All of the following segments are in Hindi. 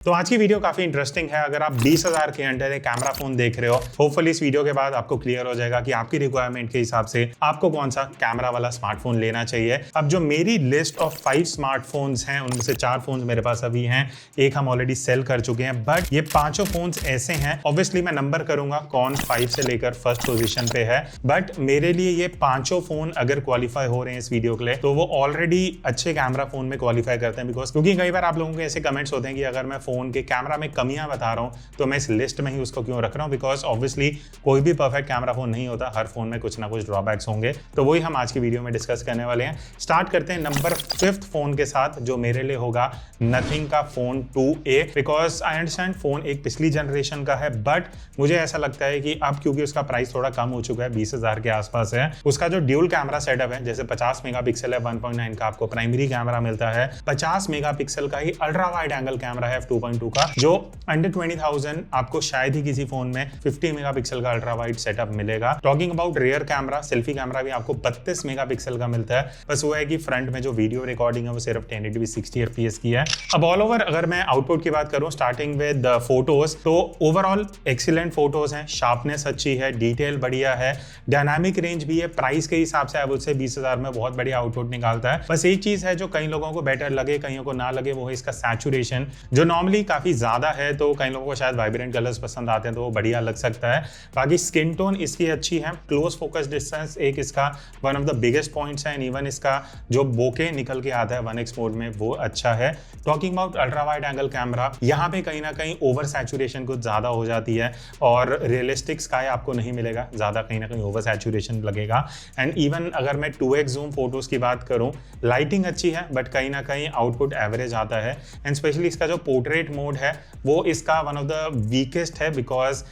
तो आज की वीडियो काफी इंटरेस्टिंग है। अगर आप 20,000 के अंडर एक कैमरा फोन देख रहे हो, होपफुली इस वीडियो के बाद आपको क्लियर हो जाएगा कि आपकी रिक्वायरमेंट के हिसाब से आपको कौन सा कैमरा वाला स्मार्टफोन लेना चाहिए। अब जो मेरी लिस्ट ऑफ 5 स्मार्टफोन्स हैं उनमें से 4 फोन्स मेरे पास अभी हैं, एक हम ऑलरेडी सेल कर चुके हैं, बट ये 5 फोन्स ऐसे हैं, ऑब्वियसली मैं नंबर करूंगा कौन 5 से लेकर फर्स्ट पोजिशन पे है, बट मेरे लिए ये 5 फोन अगर क्वालिफाई हो रहे हैं इस वीडियो के लिए तो वो ऑलरेडी अच्छे कैमरा फोन में क्वालिफाई करते हैं। बिकॉज क्योंकि कई बार आप लोगों के ऐसे कमेंट्स होते हैं कि अगर मैं फोन के कैमरा में कमियां बता रहा हूं तो मैं इस लिस्ट में ही उसको क्यों रख रहा हूं, बिकॉज ऑब्वियसली कोई भी परफेक्ट कैमरा फोन नहीं होता, हर फोन में कुछ ना कुछ ड्रॉबैक्स होंगे। तो वही हम आज की वीडियो में डिस्कस करने वाले हैं। स्टार्ट करते हैं नंबर 5th फोन के साथ, जो मेरे लिए होगा नथिंग का phone 2A। Because I understand phone एक पिछली जनरेशन का है, बट मुझे ऐसा लगता है कि अब क्योंकि उसका प्राइस थोड़ा कम हो चुका है, 20,000 के आसपास है, उसका जो ड्यूल कैमरा सेटअप है, जैसे 50 मेगापिक्सल है 1.9 का आपको प्राइमरी कैमरा मिलता है, 50 मेगापिक्सल का ही अल्ट्रा वाइड एंगल कैमरा है f2.2 का, जो अंडर 20,000 आपको शायद ही किसी फोन में 50 मेगापिक्सल का अल्ट्रा वाइड सेटअप मिलेगा। Talking about rear camera, selfie camera भी आपको 32 मेगापिक्सल का मिलता है, बस वो है कि फ्रंट में जो वीडियो रिकॉर्डिंग है वो सिर्फ 1080p 60 fps की है। अब ऑल ओवर अगर मैं आउटपुट की बात करूं, स्टार्टिंग विद फोटोज, तो ओवरऑल एक्सीलेंट फोटोज हैं, शार्पनेस अच्छी है, डिटेल बढ़िया है, डायनामिक रेंज भी है, प्राइस के हिसाब से अब उससे 20,000 में बहुत बढ़िया आउटपुट निकालता है। बस एक चीज है जो कई लोगों को बेटर लगे, कईयों को ना लगे, वो है इसका सैचुरेशन, जो नॉर्मली काफी ज्यादा है, तो कई लोगों को शायद वाइब्रेंट कलर्स पसंद आते हैं तो वो बढ़िया लग सकता है। बाकी स्किन टोन इसकी अच्छी है, क्लोज फोकस डिस्टेंस एक इसका one of the biggest points है, एंड इवन इसका जो बोके निकल के आता है 1x मोड में वो अच्छा है। Talking about ultra wide angle camera, यहाँ पे कहीं ना कहीं ओवर सैचुरेशन कुछ ज्यादा हो जाती है और रियलिस्टिक स्काई आपको नहीं मिलेगा, ज्यादा कहीं ना कहीं ओवर सैचुरेशन लगेगा। एंड इवन अगर मैं 2x जूम फोटोज की बात करूं, लाइटिंग अच्छी है बट कहीं ना कहीं आउटपुट एवरेज आता है। एंड स्पेशली इसका जो पोर्ट्रेट मोड है वो इसका वन ऑफ द वीकेस्ट है, बिकॉज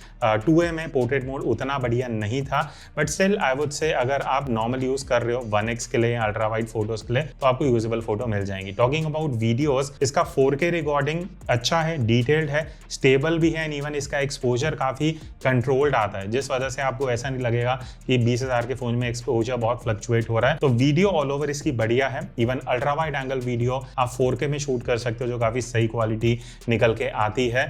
2A में पोर्ट्रेट मोड उतना बढ़िया नहीं था, but still I would say अगर आप नॉर्मल यूज कर रहे हो 1x के लिए या अल्ट्रा वाइड फोटोज के लिए तो आपको यूजेबल फोटो मिल जाएंगी। टॉकिंग अबाउट वीडियोस, इसका 4K रिकॉर्डिंग अच्छा है, डिटेल्ड है, स्टेबल भी है, एंड इवन इसका एक्सपोजर काफी कंट्रोल्ड आता है, जिस वजह से आपको ऐसा नहीं लगेगा कि 20,000 के फोन में एक्सपोजर बहुत फ्लक्चुएट हो रहा है। तो वीडियो ऑल ओवर इसकी बढ़िया है, even ultra wide angle video आप 4K में शूट कर सकते हो, जो काफी सही क्वालिटी निकल के आती है।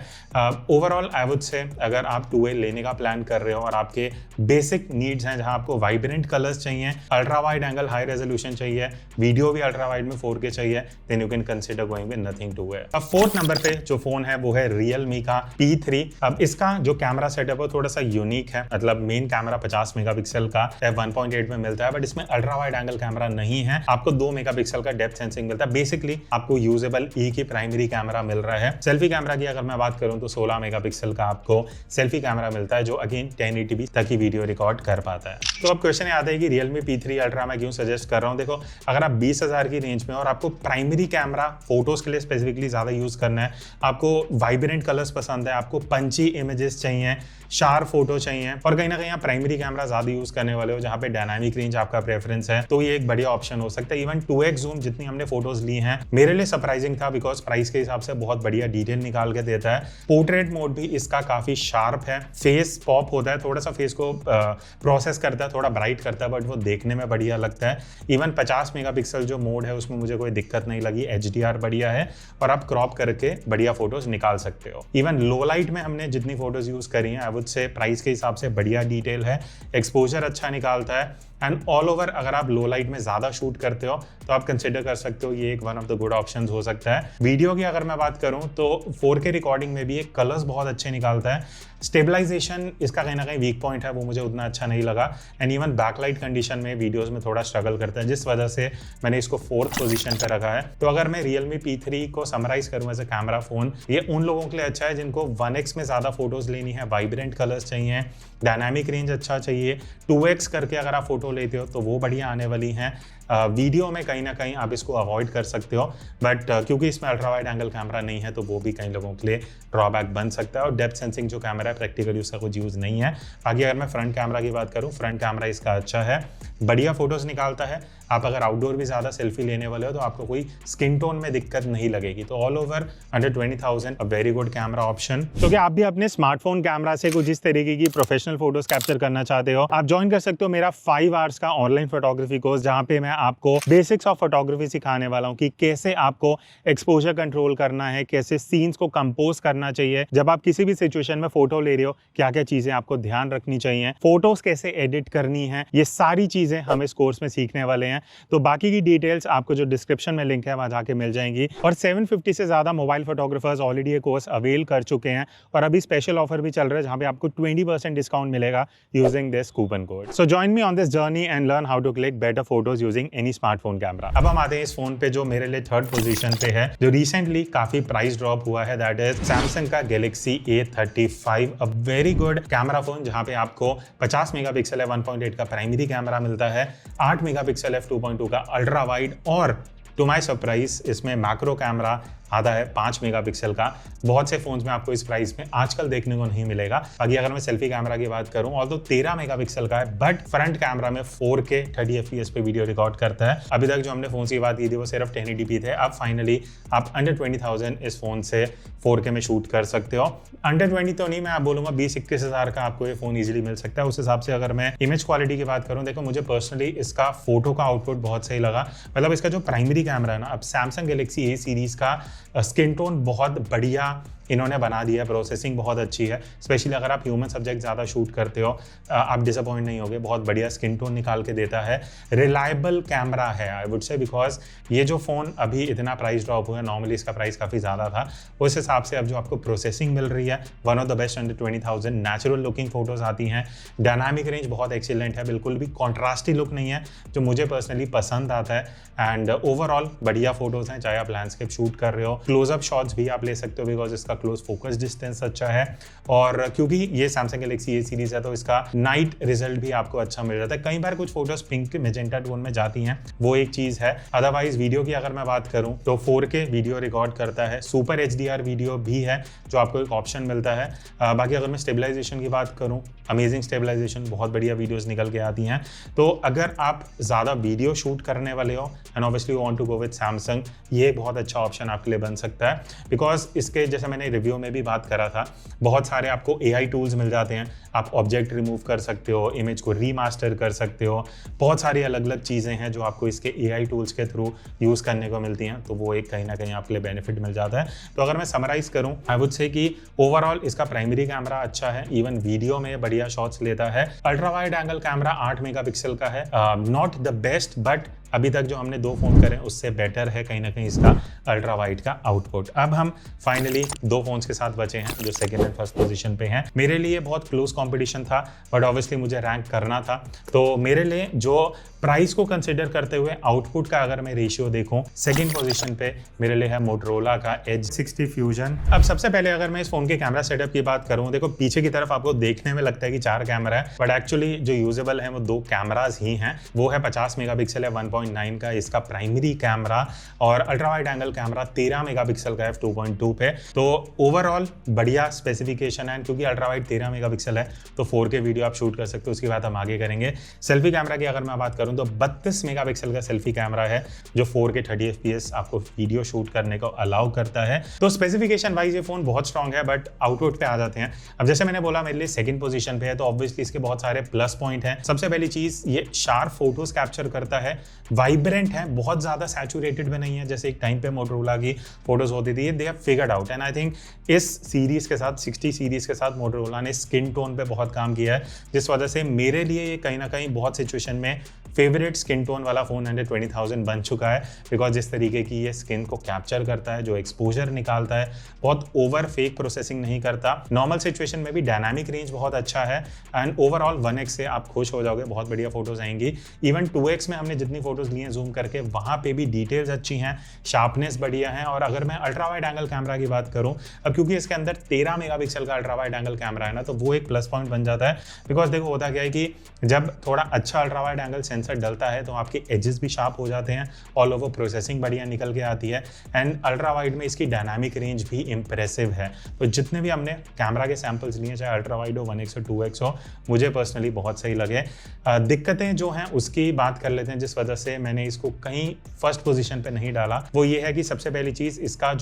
ओवरऑल आई वुड से अगर आप 2A लेने का प्लान कर रहे हो और आपके बेसिक नीड्स हैं जहां आपको वाइब्रेंट कलर्स चाहिए, ultra wide angle high resolution चाहिए, वीडियो भी अल्ट्रा वाइड में 4K चाहिए, then you can consider going with Nothing 2A। अब 4th नंबर पे जो फोन है वो है Realme का P3। अब इसका जो कैमरा सेटअप है थोड़ा सा यूनिक है, मतलब मेन कैमरा 50 मेगापिक्सल का f1.8 में मिलता है, बट इसमें अल्ट्रा वाइड एंगल कैमरा नहीं है, आपको 2 मेगापिक्सल का डेप्थ सेंसिंग मिलता है। बेसिकली आपको यूजेबल एक ही प्राइमरी कैमरा मिल रहा है। सेल्फी कैमरा की अगर मैं बात करूं तो 16 मेगापिक्सल का आपको सेल्फी कैमरा मिलता है, जो अगेन 1080p तक ही वीडियो रिकॉर्ड कर पाता है। तो अब क्वेश्चन आता है कि Realme P3 Ultra मैं क्यों सजेस्ट कर रहा हूं। देखो, अगर आप 20,000 की रेंज में और आपको प्राइमरी कैमरा फोटोज के लिए स्पेसिफिकली ज्यादा यूज करना है, आपको वाइब्रेंट कलर्स पसंद है, आपको पंची इमेजेस चाहिए, शार्प फोटो चाहिए, और कहीं ना कहीं आप प्राइमरी कैमरा ज्यादा यूज करने वाले हो जहां पे डायनामिक रेंज आपका प्रेफरेंस है, तो ये एक बढ़िया ऑप्शन हो सकता है। इवन 2x जूम जितनी हमने फोटोज ली हैं मेरे लिए सरप्राइजिंग था, बिकॉज प्राइस के हिसाब से बहुत बढ़िया डिटेल निकाल के देता है। पोर्ट्रेट मोड भी इसका काफी शार्प है, फेस पॉप होता है, थोड़ा सा फेस को प्रोसेस करता है, थोड़ा ब्राइट करता है, बट वो देखने में बढ़िया लगता है। इवन 50 मेगापिक्सल जो मोड है उसमें मुझे कोई दिक्कत नहीं लगी, HDR बढ़िया है और आप क्रॉप करके बढ़िया फोटोज निकाल सकते हो। इवन लो लाइट में हमने जितनी फोटोज यूज करी हैं आई वुड से प्राइस के हिसाब से बढ़िया डिटेल है, एक्सपोजर अच्छा निकालता है, एंड ऑल ओवर अगर आप लो लाइट में ज्यादा शूट करते हो तो आप कंसिडर कर सकते हो ये एक one of the good options हो सकता है। वीडियो की अगर मैं बात करूं तो 4K रिकॉर्डिंग में भी ये कलर्स बहुत अच्छे निकालता है। स्टेबलाइजेशन इसका कहीं ना कहीं वीक पॉइंट है, वो मुझे उतना अच्छा नहीं लगा, एंड इवन बैकलाइट कंडीशन में वीडियोस में थोड़ा स्ट्रगल करता है, जिस वजह से मैंने इसको 4th पोजीशन पर रखा है। तो अगर मैं Realme P3 को समराइज करूं एज ए कैमरा फोन, ये उन लोगों के लिए अच्छा है जिनको 1x में ज्यादा फोटोज लेनी है, वाइब्रेंट कलर्स चाहिए, डायनामिक रेंज अच्छा चाहिए, 2x करके अगर आप फोटो लेते हो तो वो बढ़िया आने वाली हैं। वीडियो में कहीं ना कहीं आप इसको अवॉइड कर सकते हो, बट क्योंकि इसमें अल्ट्रा वाइड एंगल कैमरा नहीं है तो वो भी कई लोगों के लिए ड्रॉबैक बन सकता है। और डेप्थ सेंसिंग जो कैमरा है प्रैक्टिकली उसका कुछ यूज़ नहीं है। बाकी अगर मैं फ्रंट कैमरा की बात करूँ, फ्रंट कैमरा इसका अच्छा है, बढ़िया फोटोज निकालता है, आप अगर आउटडोर भी ज़्यादा सेल्फी लेने वाले हो तो आपको कोई स्किन टोन में दिक्कत नहीं लगेगी। तो all over under 20,000 a very good camera option. तो क्या आप भी अपने स्मार्टफोन कैमरा से कुछ इस तरीके की प्रोफेशनल फोटोज कैप्चर करना चाहते हो, आप ज्वाइन कर सकते हो मेरा 5 आवर्स का ऑनलाइन फोटोग्राफी कोर्स, जहां पे मैं आपको बेसिक्स ऑफ फोटोग्राफी सिखाने वाला हूं कि कैसे आपको एक्सपोजर कंट्रोल करना है, कैसे सीन्स को कंपोज करना चाहिए, जब आप किसी भी सिचुएशन में फोटो ले रहे हो क्या क्या चीजें आपको ध्यान रखनी चाहिए, फोटोज कैसे एडिट करनी है, ये सारी चीजें हम इस कोर्स में सीखने वाले हैं। तो बाकी की डिटेल्स आपको जो डिस्क्रिप्शन में लिंक है वहां जाके मिल जाएंगी। और 750 से ज्यादा मोबाइल फोटोग्राफर्स ऑलरेडी ये कोर्स अवेल कर चुके हैं और अभी स्पेशल ऑफर भी चल रहा है जहां पे आपको 20% डिस्काउंट मिलेगा using this coupon code. So join me on this journey and learn how to click better photos using any smartphone camera. अब हम आते हैं इस फोन पे जो मेरे लिए थर्ड पोजीशन पे है, जो रिसेंटली काफी प्राइस ड्रॉप हुआ है, दैट इज सैमसंग का Galaxy A35, a very good camera phone जहां पे आपको 50 मेगापिक्सल है 1.8 का प्राइमरी कैमरा मिलता है, 8 मेगापिक्सल f2.2 का अल्ट्रा वाइड और टू माई सरप्राइज इसमें मैक्रो कैमरा आता है 5 मेगापिक्सल का। बहुत से फोन्स में आपको इस प्राइस में आजकल देखने को नहीं मिलेगा। बाकी अगर मैं सेल्फी कैमरा की बात करूं और तो 13 मेगापिक्सल का है, बट फ्रंट कैमरा में 4K 30 FPS पे वीडियो रिकॉर्ड करता है। अभी तक जो हमने फोन की बात की थी वो सिर्फ 1080p थे, अब फाइनली आप अंडर 20,000 इस फोन से 4K में शूट कर सकते हो। अंडर 20 तो नहीं, मैं आप बोलूंगा 20-21 हज़ार का आपको ये फोन इजीली मिल सकता है। उस हिसाब से अगर मैं इमेज क्वालिटी की बात करूं, देखो मुझे पर्सनली इसका फोटो का आउटपुट बहुत सही लगा। मतलब इसका जो प्राइमरी कैमरा है ना, अब सैमसंग गैलेक्सी A सीरीज का स्किन टोन बहुत बढ़िया इन्होंने बना दिया है, प्रोसेसिंग बहुत अच्छी है। स्पेशली अगर आप ह्यूमन सब्जेक्ट ज़्यादा शूट करते हो आप डिसअपॉइंट नहीं होगे, बहुत बढ़िया स्किन टोन निकाल के देता है। रिलायबल कैमरा है आई वुड से, बिकॉज ये जो फ़ोन अभी इतना प्राइस ड्रॉप हुआ है, नॉर्मली इसका प्राइस काफ़ी ज़्यादा था, उस हिसाब से अब जो आपको प्रोसेसिंग मिल रही है one of the best under 20,000। Natural looking photos आती हैं, डायनामिक रेंज बहुत एक्सीलेंट है, बिल्कुल भी कॉन्ट्रास्टी लुक नहीं है जो मुझे पर्सनली पसंद आता है। एंड ओवरऑल बढ़िया फोटोज़ हैं, चाहे आप लैंडस्केप शूट कर रहे हो, क्लोजअप शॉट्स भी आप ले सकते हो बिकॉज इसका क्लोज फोकस डिस्टेंस अच्छा है। और क्योंकि ये सैमसंग गैलेक्सी A सीरीज है तो इसका नाइट रिजल्ट भी आपको अच्छा मिल जाता है। कई बार कुछ फोटोज पिंक मेजेंटा टोन में जाती हैं, वो एक चीज़ है। अदरवाइज वीडियो की अगर मैं बात करूं तो 4K वीडियो रिकॉर्ड करता है, सुपर HDR वीडियो भी है जो आपको एक ऑप्शन मिलता है। बाकी अगर मैं स्टेबलाइजेशन की बात करूं, अमेजिंग स्टेबलाइजेशन, बहुत बढ़िया वीडियोस निकल के आती हैं। तो अगर आप ज़्यादा वीडियो शूट करने वाले हो and obviously want to go with Samsung, ये बहुत अच्छा ऑप्शन आपके लिए बन सकता है। बिकॉज इसके जैसे मैंने रिव्यू में भी बात करा था, बहुत सारे आपको AI टूल्स मिल जाते हैं, आप ऑब्जेक्ट रिमूव कर सकते हो, इमेज को रीमास्टर कर सकते हो, बहुत सारी अलग अलग चीज़ें हैं जो आपको इसके AI टूल्स के थ्रू यूज़ करने को मिलती हैं। तो वो एक कहीं ना कहीं आपके लिए बेनिफिट मिल जाता है। तो अगर मैं समराइज करूं, आई वुड से कि ओवरऑल इसका प्राइमरी कैमरा अच्छा है, इवन वीडियो में बढ़िया शॉट्स लेता है। Ultra wide angle camera 8 megapixel का है, नॉट द बेस्ट बट अभी तक जो हमने 2 फोन करे उससे बेटर है कहीं ना कहीं इसका अल्ट्रा वाइड का आउटपुट। अब हम फाइनली 2 फोन्स के साथ बचे हैं जो सेकंड एंड फर्स्ट पोजीशन पे हैं। मेरे लिए बहुत क्लोज कंपटीशन था बट ऑब्वियसली मुझे रैंक करना था, तो मेरे लिए जो प्राइस को कंसिडर करते हुए आउटपुट का अगर मैं रेशियो देखूं, सेकंड पोजीशन पे मेरे लिए है मोटरोला का Edge 60 Fusion। अब सबसे पहले अगर मैं इस फोन के कैमरा सेटअप की बात करूं, देखो पीछे की तरफ आपको देखने में लगता है कि 4 कैमरा है, बट एक्चुअली जो यूजेबल है वो 2 कैमराज ही हैं। वो है 50 मेगापिक्सल है 1.9 का इसका प्राइमरी कैमरा और ultra wide angle camera 13 megapixel का f2.2 पे। तो ओवरऑल बढ़िया स्पेसिफिकेशन है, क्योंकि अल्ट्रा वाइड 13 मेगापिक्सल है तो 4K वीडियो आप शूट कर सकते हो। उसकी बात हम आगे करेंगे। सेल्फी कैमरा की अगर मैं बात करूं तो 32 मेगापिक्सल का सेल्फी कैमरा है जो 4K 30 FPS आपको वीडियो शूट करने को अलाउ करता है। तो स्पेसिफिकेशन वाइज ये फोन बहुत स्ट्रांग है, बट आउटपुट पे आ जाते हैं। अब जैसे मैंने बोला मेरे लिए सेकंड पोजीशन पे है, तो ऑब्वियसली इसके बहुत सारे प्लस पॉइंट हैं। सबसे पहली चीज, ये शार्प फोटोज कैप्चर करता है, वाइब्रेंट है, बहुत ज्यादा सैचुरेटेड में नहीं है जैसे एक टाइम पे मोटरोला की फोटोज होती थी। They have figured out and I think इस सीरीज के साथ 60 सीरीज के साथ मोटरोला ने स्किन टोन पे बहुत काम किया है, जिस वजह से मेरे लिए ये कहीं ना कहीं बहुत सिचुएशन में फेवरेट स्किन टोन वाला फोन अंडर 20,000 बन चुका है। बिकॉज जिस तरीके की ये स्किन को कैप्चर करता है, जो एक्सपोजर निकालता है, बहुत ओवर फेक प्रोसेसिंग नहीं करता, नॉर्मल सिचुएशन में भी डायनामिक रेंज बहुत अच्छा है एंड ओवरऑल 1x से आप खुश हो जाओगे, बहुत बढ़िया फोटोज आएंगी। इवन 2x में हमने जितनी फोटोज ली हैं जूम करके, वहां पे भी डिटेल्स अच्छी हैं, शार्पनेस बढ़िया है। और अगर मैं अल्ट्रा वाइड एंगल कैमरा की बात करूं, अब क्योंकि इसके अंदर 13 मेगापिक्सल का अल्ट्रा वाइड एंगल कैमरा है ना, तो वो एक प्लस पॉइंट बन जाता है। बिकॉज देखो होता क्या है कि जब थोड़ा अच्छा ultra wide angle sensor sensor डलता है तो आपके एजेस भी शार्प हो जाते हैं, ऑल ओवर प्रोसेसिंग बढ़िया निकल के आती है एंड अल्ट्रा वाइड में इसकी डायनामिक रेंज भी इंप्रेसिव है। तो जितने भी हमने कैमरा के सैंपल्स लिए, चाहे अल्ट्रा वाइड हो, 1x हो, 2x हो, मुझे पर्सनली बहुत सही लगे। दिक्कतें जो हैं उसकी बात कर लेते हैं जिस वजह से मैंने इसको कहीं फर्स्ट पोजीशन पे नहीं डाला। वो ये है कि सबसे पहली चीज इसका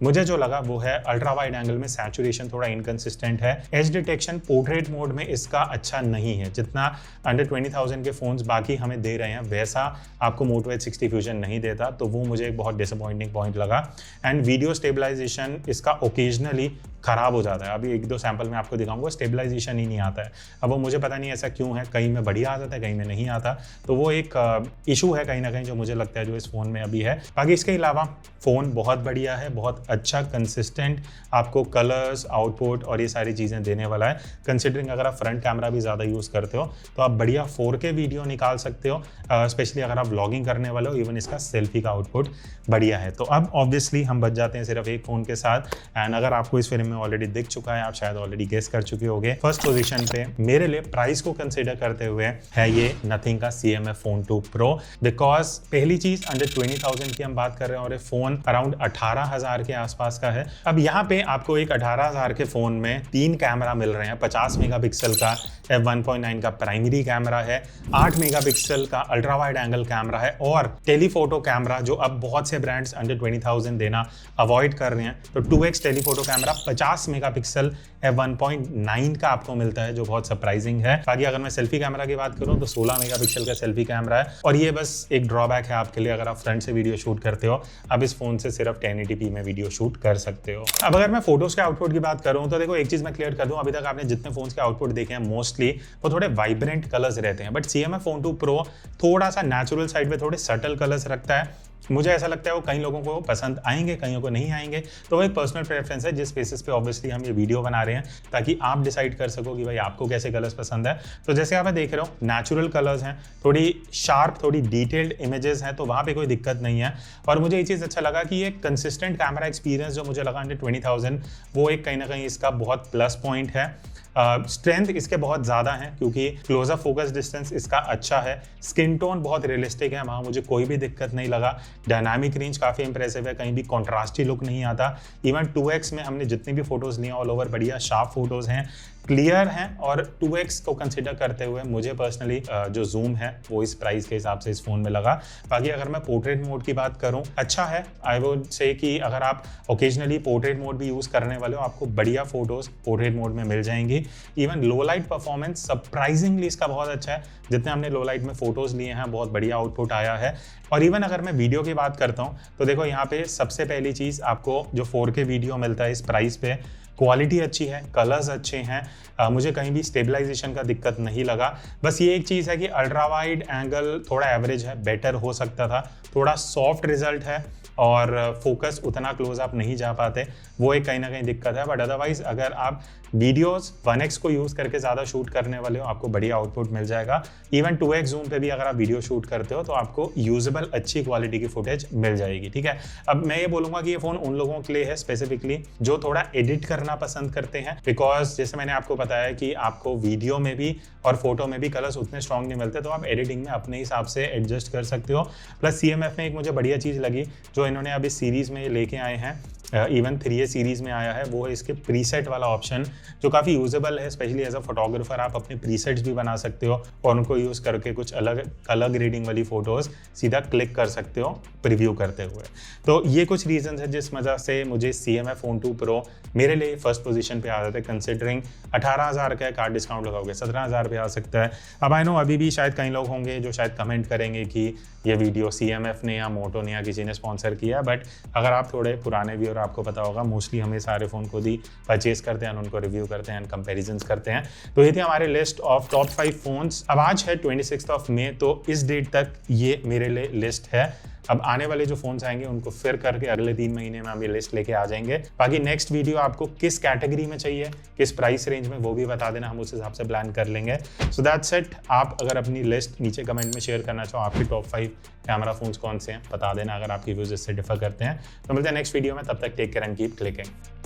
मुझे जो लगा वो है अल्ट्रा वाइड एंगल में सैचुरेशन थोड़ा इनकंसिस्टेंट है। एज डिटेक्शन पोर्ट्रेट मोड में इसका अच्छा नहीं है, जितना अंडर 20,000 के फोन्स बाकी हमें दे रहे हैं वैसा आपको मोटो एज 60 फ्यूजन नहीं देता, तो वो मुझे एक बहुत डिसअपॉइंटिंग पॉइंट लगा। एंड वीडियो स्टेबलाइजेशन इसका ओकेजनली खराब हो जाता है। अभी 1-2 सैंपल में आपको दिखाऊंगा, स्टेबलाइजेशन ही नहीं आता है। अब वो मुझे पता नहीं ऐसा क्यों है, कहीं में बढ़िया आता है, कहीं में नहीं आता, तो वो एक इशू है कहीं ना कहीं जो मुझे लगता है जो इस फोन में अभी है। बाकी इसके अलावा फ़ोन बहुत बढ़िया है, बहुत अच्छा कंसिस्टेंट आपको कलर्स, आउटपुट और ये सारी चीज़ें देने वाला है। कंसिडरिंग अगर आप फ्रंट कैमरा भी ज़्यादा यूज़ करते हो तो आप बढ़िया 4K वीडियो निकाल सकते हो, स्पेशली अगर आप व्लॉगिंग करने वाले हो। इवन इसका सेल्फी का आउटपुट बढ़िया है। तो अब ऑब्वियसली हम बच जाते हैं सिर्फ एक फ़ोन के साथ। एंड अगर आपको इस फिल्म में ऑलरेडी दिख चुका है, आप शायद ऑलरेडी गेस कर चुके होंगे, फर्स्ट पोजीशन पे मेरे लिए प्राइस को कंसीडर करते हुए है ये नथिंग का CMF Phone 2 Pro। बिकॉज पहली चीज अंडर 20,000 की हम बात कर रहे हैं और ये फोन अराउंड 18,000 के आसपास का है। अब यहाँ पे आपको एक 18,000 के फोन में 3 कैमरा मिल रहे हैं। 50 मेगापिक्सल का f1.9 का प्राइमरी कैमरा है, 8 मेगापिक्सल का अल्ट्रा वाइड एंगल कैमरा है और टेलीफोटो कैमरा जो अब बहुत से ब्रांड्स अंडर 20,000 देना अवॉइड कर रहे हैं। तो 2x telephoto camera 50 megapixel f1.9 का आपको मिलता है, जो बहुत सरप्राइजिंग है। बाकी अगर मैं सेल्फी कैमरा की बात करूं तो 16 मेगापिक्सल का सेल्फी कैमरा है और ये बस एक ड्रॉबैक है आपके लिए, अगर आप फ्रंट से वीडियो शूट करते हो अब इस फोन से सिर्फ 1080p में वीडियो शूट कर सकते हो। अब अगर मैं फोटोज के आउटपुट की बात करूं तो देखो एक चीज मैं क्लियर कर दूं, अभी तक आपने जितने फोन्स के आउटपुट देखे हैं मोस्टली वो थोड़े वाइब्रेंट कलर्स रहते हैं, बट CMF Phone 2 Pro थोड़ा सा नेचुरल साइड पे थोड़े सटल कलर्स रखता है। मुझे ऐसा लगता है वो कई लोगों को पसंद आएंगे, कईयों को नहीं आएंगे, तो वो एक पर्सनल प्रेफरेंस है जिस बेसिस पे ऑब्वियसली हम ये वीडियो बना रहे हैं ताकि आप डिसाइड कर सको कि भाई आपको कैसे कलर्स पसंद है। तो जैसे आप देख रहे हो नेचुरल कलर्स हैं, थोड़ी शार्प, थोड़ी डिटेल्ड इमेजेस हैं, तो वहाँ पे कोई दिक्कत नहीं है। और मुझे ये चीज़ अच्छा लगा कि ये कंसिस्टेंट कैमरा एक्सपीरियंस जो मुझे लगा अंडर 20,000 वो एक कहीं ना कहीं इसका बहुत प्लस पॉइंट है। स्ट्रेंथ इसके बहुत ज़्यादा है क्योंकि क्लोजअप फोकस डिस्टेंस इसका अच्छा है, स्किन टोन बहुत रियलिस्टिक है, वहाँ मुझे कोई भी दिक्कत नहीं लगा। डायनामिक रेंज काफ़ी इंप्रेसिव है, कहीं भी कॉन्ट्रास्टी लुक नहीं आता। इवन 2x में हमने जितनी भी फोटोज़ ली ऑल ओवर बढ़िया शार्प फोटोज़ हैं, क्लियर हैं और 2x को कंसिडर करते हुए मुझे पर्सनली जो जूम है वो इस प्राइस के हिसाब से इस फोन में लगा। बाकी अगर मैं पोर्ट्रेट मोड की बात करूं, अच्छा है। आई वुड से कि अगर आप ओकेजनली पोर्ट्रेट मोड भी यूज़ करने वाले हो आपको बढ़िया फोटोज़ पोर्ट्रेट मोड में मिल जाएंगी। इवन लो लाइट परफॉर्मेंस सरप्राइजिंगली इसका बहुत अच्छा है, जितने हमने लो लाइट में फोटोज़ लिए हैं बहुत बढ़िया आउटपुट आया है। और इवन अगर मैं वीडियो की बात करता हूँ तो देखो यहाँ पे सबसे पहली चीज़ आपको जो 4K वीडियो मिलता है इस प्राइस पे, क्वालिटी अच्छी है, कलर्स अच्छे हैं, मुझे कहीं भी स्टेबलाइजेशन का दिक्कत नहीं लगा। बस ये एक चीज़ है कि अल्ट्रा वाइड एंगल थोड़ा एवरेज है, बेटर हो सकता था, थोड़ा सॉफ्ट रिजल्ट है और फोकस उतना क्लोज आप नहीं जा पाते, वो एक कहीं ना कहीं दिक्कत है। बट अदरवाइज अगर आप वीडियोस 1x को यूज़ करके ज़्यादा शूट करने वाले हो आपको बढ़िया आउटपुट मिल जाएगा। इवन 2x जूम पे भी अगर आप वीडियो शूट करते हो तो आपको यूजेबल अच्छी क्वालिटी की फुटेज मिल जाएगी, ठीक है। अब मैं ये बोलूँगा कि ये फ़ोन उन लोगों के लिए है स्पेसिफिकली जो थोड़ा एडिट करना पसंद करते हैं, बिकॉज जैसे मैंने आपको बताया कि आपको वीडियो में भी और फोटो में भी कलर्स उतने स्ट्रॉन्ग नहीं मिलते, तो आप एडिटिंग में अपने हिसाब से एडजस्ट कर सकते हो। प्लस CMF में एक मुझे बढ़िया चीज़ लगी जो इन्होंने अभी सीरीज़ में लेके आए हैं, इवन 3A सीरीज़ में आया है, वो है इसके प्रीसेट वाला ऑप्शन जो काफ़ी यूजेबल है। स्पेशली एज अ फोटोग्राफर आप अपने प्रीसेट्स भी बना सकते हो और उनको यूज़ करके कुछ अलग कलर ग्रेडिंग वाली फ़ोटोज़ सीधा क्लिक कर सकते हो प्रीव्यू करते हुए। तो ये कुछ रीजंस है जिस वजह से मुझे CMF Phone 2 Pro मेरे लिए फर्स्ट पोजीशन पे आ जाता है। कंसिडरिंग 18,000 का कार्ड डिस्काउंट लगाओगे 17,000 पे आ सकता है। अब आई नो अभी भी शायद कई लोग होंगे जो शायद कमेंट करेंगे कि ये वीडियो CMF ने या मोटो ने या किसी ने स्पॉन्सर किया, बट अगर आप थोड़े पुराने व्यूअर आपको पता होगा मोस्टली हमें सारे फ़ोन खुद ही परचेज करते हैं, उनको रिव्यू करते हैं, कंपेरिजन्स करते हैं। तो ये थी हमारे लिस्ट ऑफ टॉप 5 फोन्स। अब आज है 26 मई, तो इस डेट तक ये मेरे लिए लिस्ट है। अब आने वाले जो फोन्स आएंगे उनको फिर करके अगले 3 महीने में हम ये लिस्ट लेके आ जाएंगे। बाकी नेक्स्ट वीडियो आपको किस कैटेगरी में चाहिए, किस प्राइस रेंज में, वो भी बता देना, हम उस हिसाब से प्लान कर लेंगे। So that's it. आप अगर अपनी लिस्ट नीचे कमेंट में शेयर करना चाहो, आपके टॉप 5 कैमरा फोन्स कौन से हैं बता देना अगर आपकी व्यूज इससे डिफर करते हैं। तो मिलते हैं नेक्स्ट वीडियो में, तब तक take care and keep clicking.